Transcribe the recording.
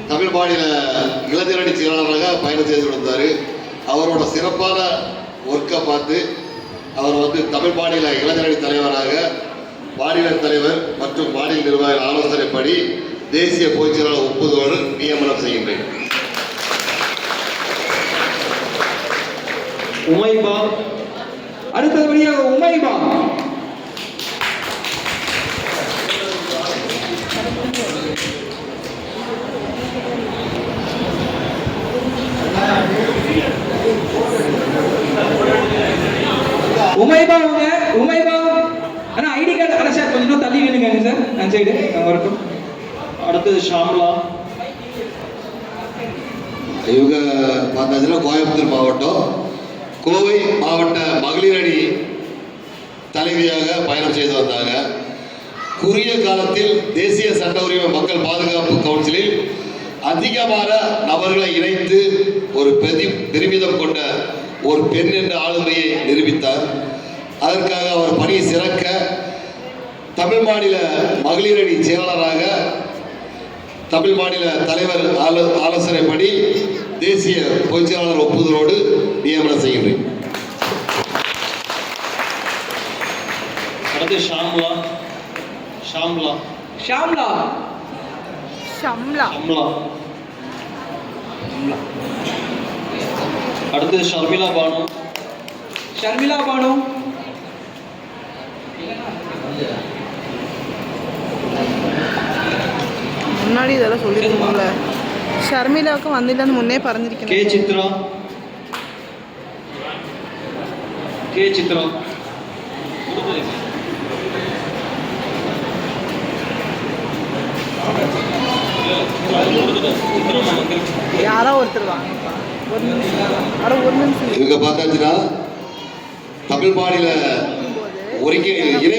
தமிழ் மாநில இளைஞரணி செயலாளராக பயணம் செய்து வந்தார். அவரோட சிறப்பான ஒர்க்கை பார்த்து அவர் தமிழ் மாநில இளைஞரணி தலைவராக மாநில தலைவர் மற்றும் மாநில நிர்வாக ஆலோசனைப்படி தேசிய பொதுச் செயலாளர் ஒப்புதலோடு நியமனம் செய்கின்றேன். உமைபா. அடுத்தபடியாக உமைபா. உமைபா உமைபா ஆனா ஐடி கார்டு அட சார் கொஞ்சம் தள்ளி வேணுங்க சார் நான் சைடு வரட்டும். அடுத்தது ஷாம்லா. இவங்க பார்த்தீங்கன்னா கோயம்புத்தூர் மாவட்டம் கோவை மாவட்ட மகளிர் அணி தலைவியாக பயணம் செய்து வந்தாங்க. குறுகிய காலத்தில் தேசிய சட்ட உரிமை மக்கள் பாதுகாப்பு கவுன்சிலில் அதிகமான நபர்களை இணைத்து ஒரு பெருமிதம் கொண்ட ஒரு பெண் என்ற ஆளுமையை நிரூபித்தார். அதற்காக அவர் பணி சிறக்க தமிழ் மாநில மகளிர் அணி செயலாளராக தமிழ் மாநில தலைவர் ஆலோசனைப்படி தேசிய பொதுச் செயலாளர் ஒப்புதலோடு நியமனம் செய்கின்றேன். அடுத்து ஷாம்லா. ஷாம்லா. ஷாம்லா. ஷாம்லா. ஷாம்லா. அடுத்து ஷர்மிளா பானு. ஷர்மிளா பானு. முன்னாடி இதெல்லாம் சொல்லிருக்கோம்ல. ஷர்மிளாவுக்கு வந்திല്ലെன்னு முன்னே പറഞ്ഞിരിക്കുന്നു. கே சித்ரா. கே சித்ரா. யாரோ ஒருத்தர் வாங்க. ஒரு நிமிஷம். இவங்க பார்த்தாச்சுன்னா தமிழ் மாநில ஒருங்கிணை